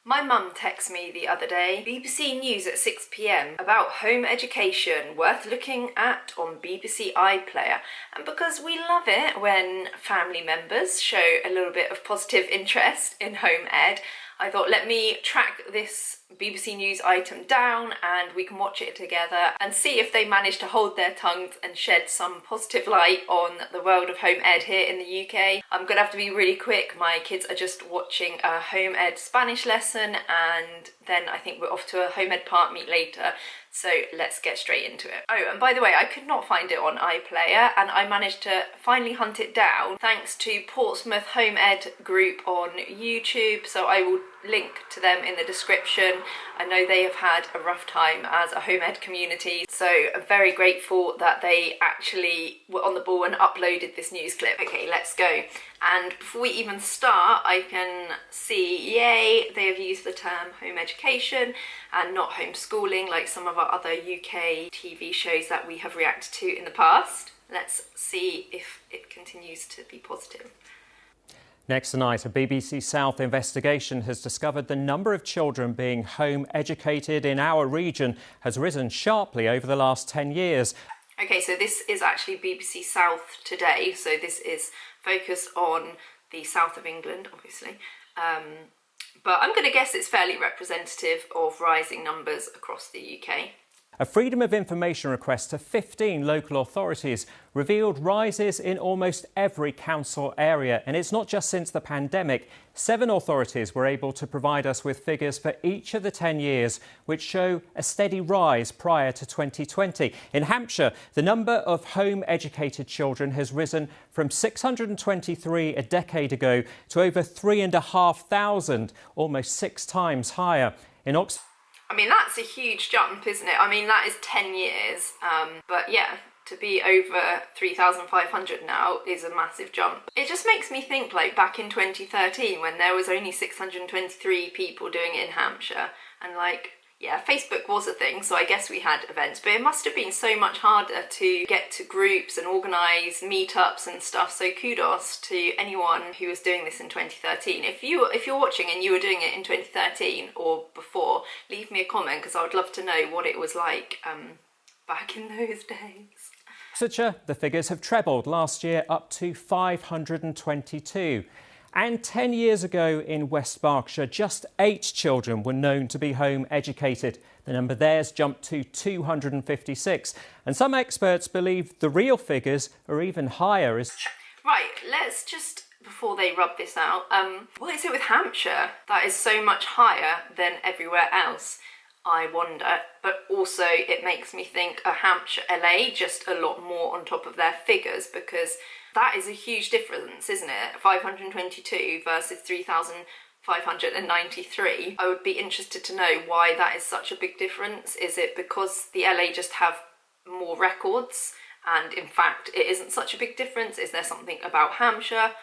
My mum texted me the other day, BBC News at 6 p.m. about home education worth looking at on BBC iPlayer. And because we love it when family members show a little bit of positive interest in home ed, I thought let me track this BBC News item down and we can watch it together and see if they manage to hold their tongues and shed some positive light on the world of home ed here in the UK. I'm gonna have to be really quick. My kids are just watching a home ed Spanish lesson and then I think we're off to a home ed park meet later. So let's get straight into it. Oh, and by the way, I could not find it on iPlayer and I managed to finally hunt it down thanks to Portsmouth Home Ed group on YouTube. So I will link to them in the description. I know they have had a rough time as a home ed community, so I'm very grateful that they actually were on the ball and uploaded this news clip. Okay, let's go. And before we even start, I can see, yay, they have used the term home education and not homeschooling like some of our other UK TV shows that we have reacted to in the past. Let's see if it continues to be positive. Next tonight, a BBC South investigation has discovered the number of children being home educated in our region has risen sharply over the last 10 years. Okay, so this is actually BBC South today, so this is focused on the south of England, obviously. But I'm going to guess it's fairly representative of rising numbers across the UK. A Freedom of Information request to 15 local authorities revealed rises in almost every council area. And it's not just since the pandemic. 7 authorities were able to provide us with figures for each of the 10 years, which show a steady rise prior to 2020. In Hampshire, the number of home-educated children has risen from 623 a decade ago to over 3,500, almost 6 times higher. In Oxford, I mean, that's a huge jump, isn't it? I mean, that is 10 years. But yeah, to be over 3,500 now is a massive jump. It just makes me think, like, back in 2013 when there was only 623 people doing it in Hampshire. And, like, yeah, Facebook was a thing, so I guess we had events. But it must have been so much harder to get to groups and organise meetups and stuff. So kudos to anyone who was doing this in 2013. If you're watching and you were doing it in 2013 or before, leave me a comment because I would love to know what it was like back in those days. The figures have trebled last year up to 522. And 10 years ago in West Berkshire, just 8 children were known to be home educated. The number there's jumped to 256. And some experts believe the real figures are even higher. Right, let's just, before they rub this out, what is it with Hampshire that is so much higher than everywhere else? I wonder, but also it makes me think a Hampshire LA just a lot more on top of their figures, because that is a huge difference, isn't it? 522 versus 3,593. I would be interested to know why that is such a big difference. Is it because the LA just have more records and in fact it isn't such a big difference? Is there something about Hampshire?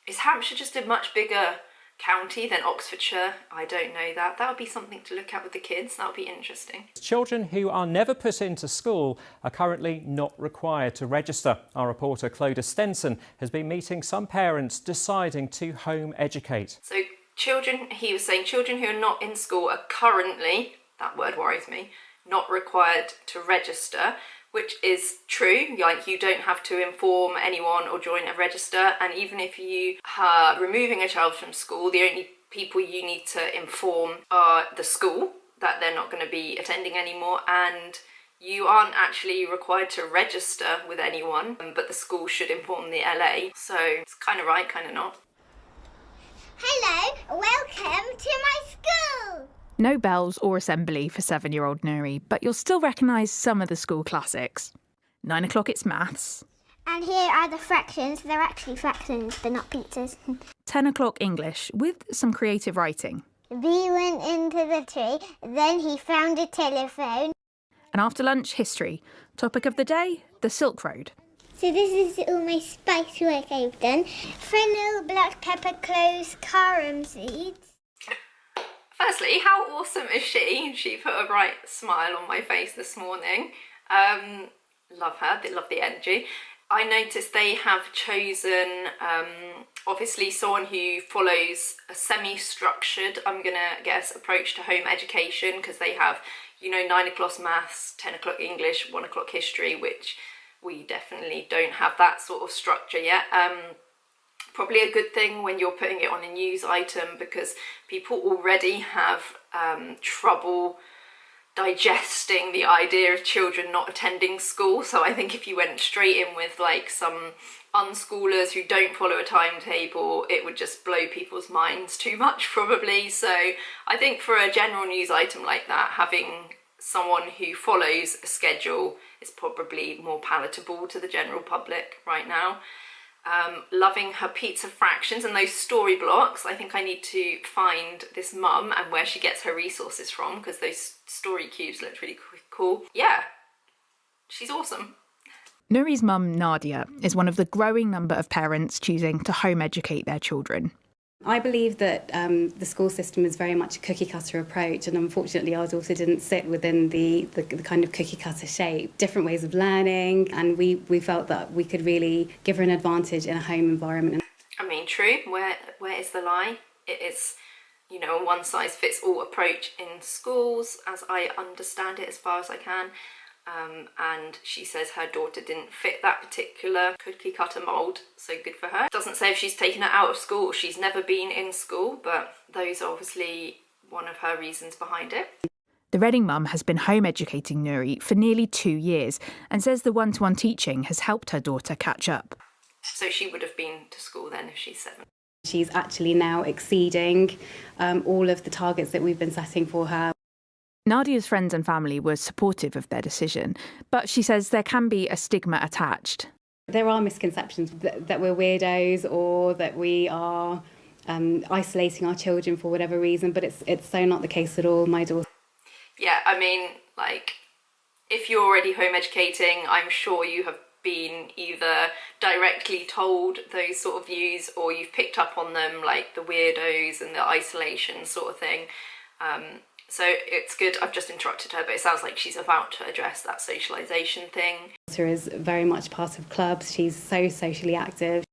Is Hampshire just a much bigger county than Oxfordshire? I don't know that. That would be something to look at with the kids. That would be interesting. Children who are never put into school are currently not required to register. Our reporter Clodagh Stenson has been meeting some parents deciding to home educate. So children, he was saying, children who are not in school are currently, that word worries me, not required to register, which is true. Like, you don't have to inform anyone or join a register, and even if you are removing a child from school, the only people you need to inform are the school that they're not going to be attending anymore, and you aren't actually required to register with anyone, but the school should inform the LA. So it's kind of right, kind of not. Hello, welcome to my school! No bells or assembly for 7-year-old Nuri, but you'll still recognise some of the school classics. 9 o'clock it's maths. And here are the fractions. They're actually fractions, they're not pizzas. 10 o'clock English, with some creative writing. Bee went into the tree, then he found a telephone. And after lunch, history. Topic of the day, the Silk Road. So this is all my spice work I've done. Fennel, black pepper, cloves, carom seeds. Firstly, how awesome is she? She put a bright smile on my face this morning. Love her, love the energy. I noticed they have chosen Obviously, someone who follows a semi-structured, I'm going to guess, approach to home education, because they have, 9 o'clock maths, 10 o'clock English, 1 o'clock history, which we definitely don't have that sort of structure yet. Probably a good thing when you're putting it on a news item, because people already have trouble digesting the idea of children not attending school. So I think if you went straight in with like some unschoolers who don't follow a timetable, it would just blow people's minds too much probably. So I think for a general news item like that, having someone who follows a schedule is probably more palatable to the general public right now. Loving her pizza fractions and those story blocks. I think I need to find this mum and where she gets her resources from, because those story cubes looked really cool. Yeah, she's awesome. Nuri's mum, Nadia, is one of the growing number of parents choosing to home educate their children. I believe that the school system is very much a cookie-cutter approach, and unfortunately our daughter didn't sit within the kind of cookie-cutter shape. Different ways of learning, and we felt that we could really give her an advantage in a home environment. I mean, true. Where is the lie? It is, a one-size-fits-all approach in schools, as I understand it as far as I can. And she says her daughter didn't fit that particular cookie cutter mould, so good for her. Doesn't say if she's taken her out of school. She's never been in school, but those are obviously one of her reasons behind it. The Reading mum has been home educating Nuri for nearly 2 years and says the one-to-one teaching has helped her daughter catch up. So she would have been to school then if she's 7. She's actually now exceeding all of the targets that we've been setting for her. Nadia's friends and family were supportive of their decision, but she says there can be a stigma attached. There are misconceptions that we're weirdos or that we are isolating our children for whatever reason, but it's so not the case at all. My daughter. Yeah, I mean, like, if you're already home educating, I'm sure you have been either directly told those sort of views or you've picked up on them, like the weirdos and the isolation sort of thing. So it's good. I've just interrupted her, but it sounds like she's about to address that socialisation thing. Daughter is very much part of clubs. She's so socially active.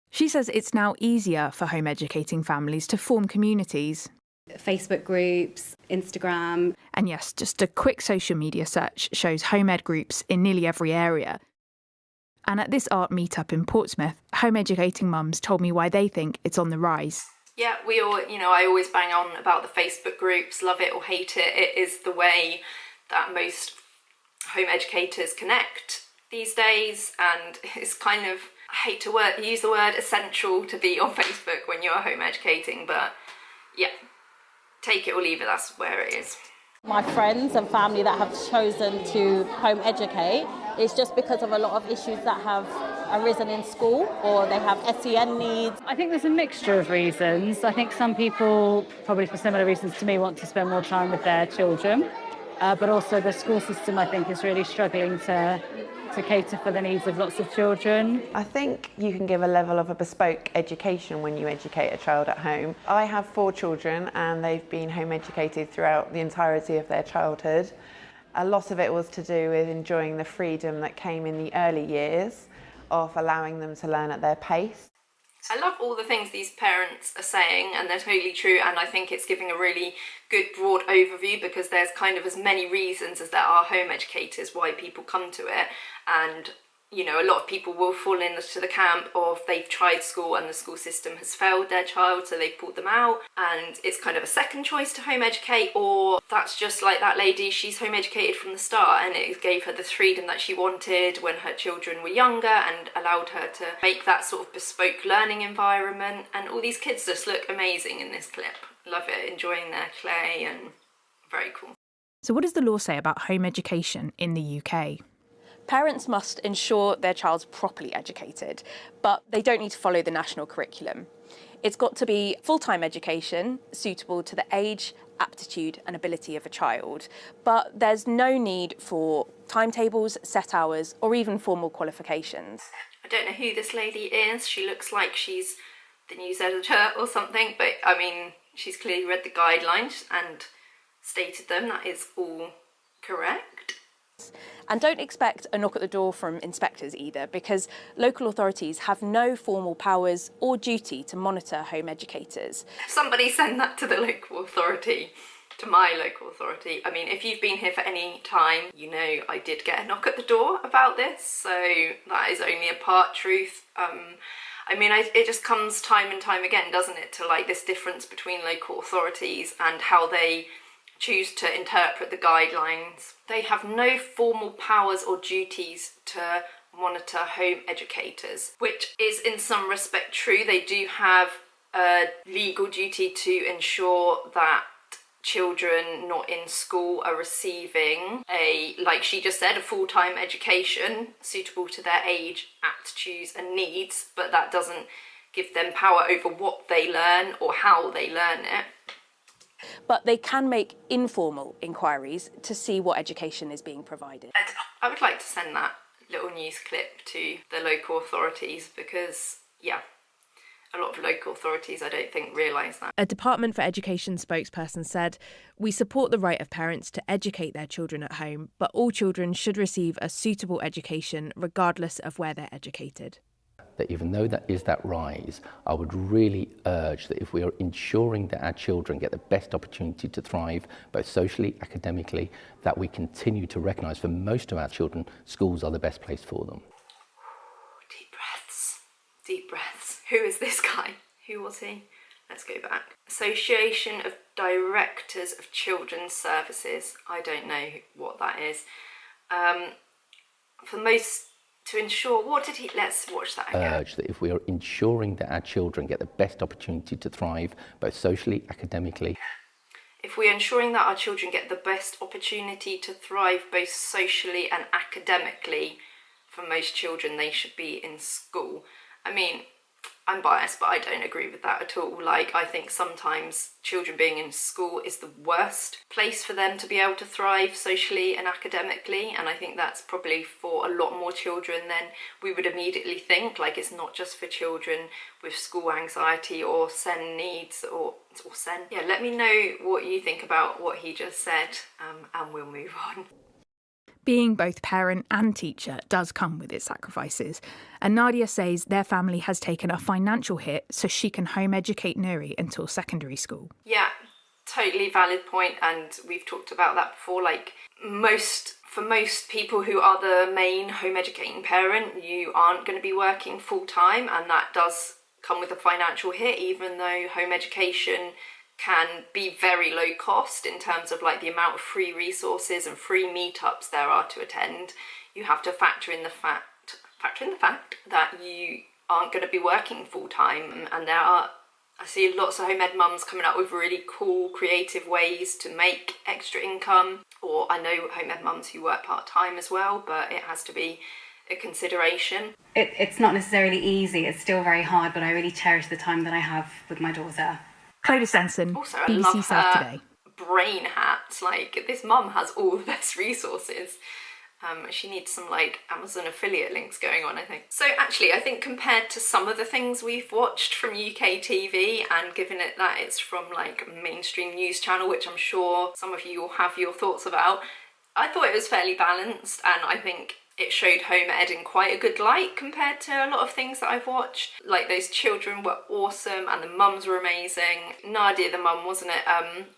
She says it's now easier for home educating families to form communities. Facebook groups, Instagram. And yes, just a quick social media search shows home ed groups in nearly every area. And at this art meetup in Portsmouth, home educating mums told me why they think it's on the rise. Yeah, we all, I always bang on about the Facebook groups, love it or hate it. It is the way that most home educators connect these days, and it's kind of, I hate to use the word essential to be on Facebook when you're home educating, but yeah, take it or leave it, that's where it is. My friends and family that have chosen to home educate is just because of a lot of issues that have arisen in school, or they have SEN needs. I think there's a mixture of reasons. I think some people, probably for similar reasons to me, want to spend more time with their children, but also the school system, I think, is really struggling to cater for the needs of lots of children. I think you can give a level of a bespoke education when you educate a child at home. I have 4 children and they've been home educated throughout the entirety of their childhood. A lot of it was to do with enjoying the freedom that came in the early years of allowing them to learn at their pace. I love all the things these parents are saying, and they're totally true, and I think it's giving a really good broad overview, because there's kind of as many reasons as there are home educators why people come to it. And a lot of people will fall into the camp of they've tried school and the school system has failed their child, so they've pulled them out, and it's kind of a second choice to home educate. Or that's just like that lady, she's home educated from the start and it gave her the freedom that she wanted when her children were younger and allowed her to make that sort of bespoke learning environment. And all these kids just look amazing in this clip. Love it, enjoying their clay, and very cool. So what does the law say about home education in the UK? Parents must ensure their child's properly educated, but they don't need to follow the national curriculum. It's got to be full-time education suitable to the age, aptitude and ability of a child, but there's no need for timetables, set hours or even formal qualifications. I don't know who this lady is. She looks like she's the news editor or something, but I mean, she's clearly read the guidelines and stated them. That is all correct. And don't expect a knock at the door from inspectors either, because local authorities have no formal powers or duty to monitor home educators. Somebody send that to the local authority, to my local authority. I mean, if you've been here for any time, you know I did get a knock at the door about this, so that is only a part truth. I mean, it just comes time and time again, doesn't it, to like this difference between local authorities and how they choose to interpret the guidelines. They have no formal powers or duties to monitor home educators, which is in some respect true. They do have a legal duty to ensure that children not in school are receiving like she just said, a full-time education suitable to their age, aptitudes and needs, but that doesn't give them power over what they learn or how they learn it. But they can make informal inquiries to see what education is being provided. I would like to send that little news clip to the local authorities because, yeah, a lot of local authorities, I don't think, realise that. A Department for Education spokesperson said, "We support the right of parents to educate their children at home, but all children should receive a suitable education regardless of where they're educated." That even though that is that rise, I would really urge that if we are ensuring that our children get the best opportunity to thrive, both socially, academically, that we continue to recognise for most of our children, schools are the best place for them. Deep breaths, deep breaths. Who is this guy? Who was he? Let's go back. Association of Directors of Children's Services. I don't know what that is. To ensure, what did he, let's watch that again. Urge that if we are ensuring that our children get the best opportunity to thrive, both socially, academically. If we are ensuring that our children get the best opportunity to thrive both socially and academically, for most children they should be in school. I mean, I'm biased, but I don't agree with that at all. Like, I think sometimes children being in school is the worst place for them to be able to thrive socially and academically, and I think that's probably for a lot more children than we would immediately think. Like, it's not just for children with school anxiety or SEN needs or SEN. Yeah, let me know what you think about what he just said, and we'll move on. Being both parent and teacher does come with its sacrifices, and Nadia says their family has taken a financial hit so she can home educate Nuri until secondary school. Yeah, totally valid point, and we've talked about that before. Like, for most people who are the main home educating parent, you aren't going to be working full-time, and that does come with a financial hit, even though home education can be very low cost in terms of like the amount of free resources and free meetups there are to attend. You have to factor in the fact that you aren't going to be working full time, and I see lots of home ed mums coming up with really cool creative ways to make extra income, or I know home ed mums who work part-time as well, but it has to be a consideration. It's not necessarily easy, it's still very hard, but I really cherish the time that I have with my daughter. Clodagh Sensen, also, I BBC love South her Today. brain hats. Like, this mum has all the best resources. She needs some like Amazon affiliate links going on, I think. So actually, I think compared to some of the things we've watched from UK TV, and given it that it's from like a mainstream news channel, which I'm sure some of you will have your thoughts about, I thought it was fairly balanced, and I think it showed home ed in quite a good light compared to a lot of things that I've watched. Like, those children were awesome and the mums were amazing. Nadia, the mum, wasn't it?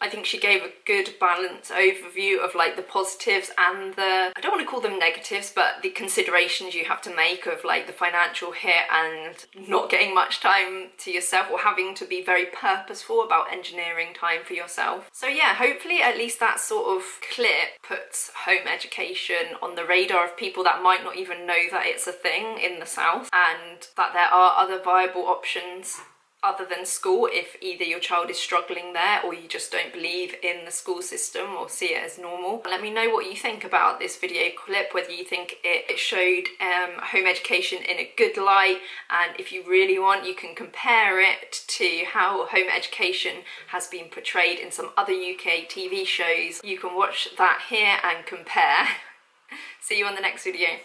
I think she gave a good balanced overview of like the positives and the, I don't want to call them negatives, but the considerations you have to make of like the financial hit and not getting much time to yourself, or having to be very purposeful about engineering time for yourself. So yeah, hopefully at least that sort of clip puts home education on the radar of people that might not even know that it's a thing in the South, and that there are other viable options other than school if either your child is struggling there or you just don't believe in the school system or see it as normal. Let me know what you think about this video clip, whether you think it showed home education in a good light, and if you really want, you can compare it to how home education has been portrayed in some other UK TV shows. You can watch that here and compare. See you on the next video.